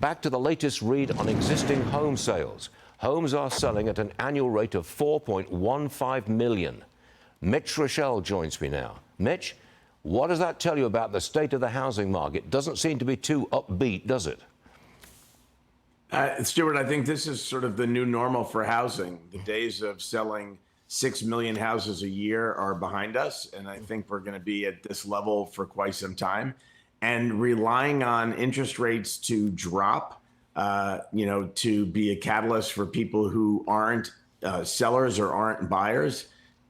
Back to the latest read on existing home sales. Homes are selling at an annual rate of 4.15 million. Mitch Roschelle joins me now. Mitch, what does that tell you about the state of the housing market? Doesn't seem to be too upbeat, does it? Stuart, I think this is sort of the new normal for housing. The days of selling 6 million houses a year are behind us, and I think we're going to be at this level for quite some time. And relying on interest rates to drop, to be a catalyst for people who aren't sellers or aren't buyers,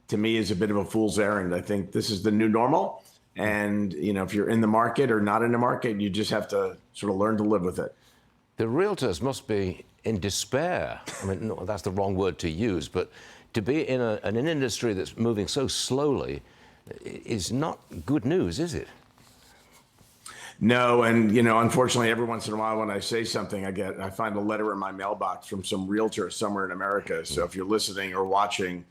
to me is a bit of a fool's errand. I think this is the new normal. And, if you're in the market or not in the market, you just have to sort of learn to live with it. The realtors must be in despair. I mean, no, that's the wrong word to use, but to be in an industry that's moving so slowly is not good news, is it? No, and unfortunately, every once in a while when I say something, I find a letter in my mailbox from some realtor somewhere in America. So if you're listening or watching,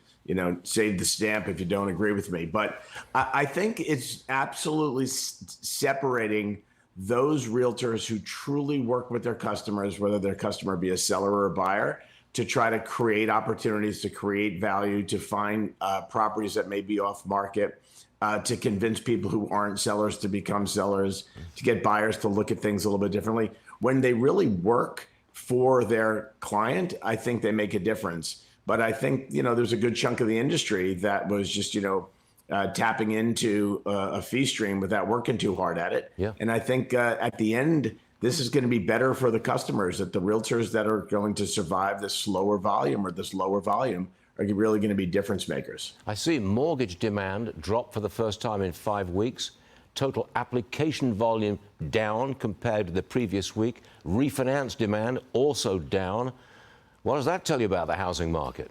save the stamp if you don't agree with me. But I think it's absolutely separating those realtors who truly work with their customers, whether their customer be a seller or a buyer, to try to create opportunities, to create value, to find properties that may be off market, to convince people who aren't sellers to become sellers, to get buyers to look at things a little bit differently. When they really work for their client, I think they make a difference. But I think, there's a good chunk of the industry that was just, tapping into a fee stream without working too hard at it. Yeah. And I think at the end, this is going to be better for the customers, that the realtors that are going to survive this slower volume or this lower volume are really going to be difference makers. I see mortgage demand drop for the first time in 5 weeks. Total application volume down compared to the previous week. Refinance demand also down. What does that tell you about the housing market?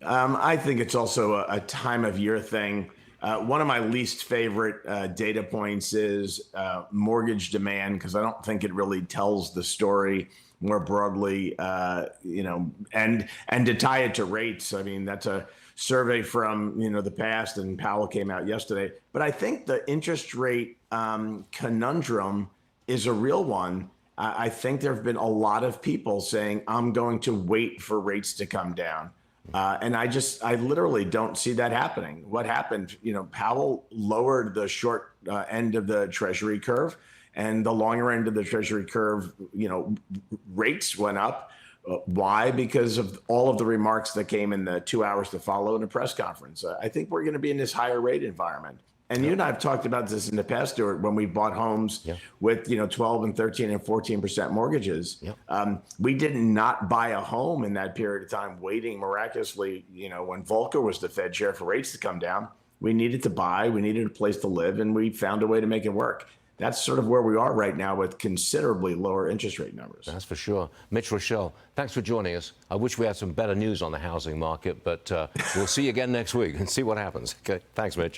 I think it's also a time of year thing. One of my least favorite data points is mortgage demand, because I don't think it really tells the story more broadly, and to tie it to rates. I mean, that's a survey from, the past, and Powell came out yesterday. But I think the interest rate conundrum is a real one. I think there have been a lot of people saying, I'm going to wait for rates to come down. And I literally don't see that happening. What happened? Powell lowered the short end of the Treasury curve, and the longer end of the Treasury curve, rates went up. Why? Because of all of the remarks that came in the 2 hours to follow in a press conference. I think we're going to be in this higher rate environment. And you and I have talked about this in the past, Stuart, when we bought homes with 12 and 13 and 14% mortgages. We did not buy a home in that period of time, waiting miraculously, when Volcker was the Fed chair, for rates to come down. We needed to buy, we needed a place to live, and we found a way to make it work. That's sort of where we are right now, with considerably lower interest rate numbers. That's for sure. Mitch Roschelle, thanks for joining us. I wish we had some better news on the housing market, but we'll see you again next week and see what happens. Okay, thanks, Mitch.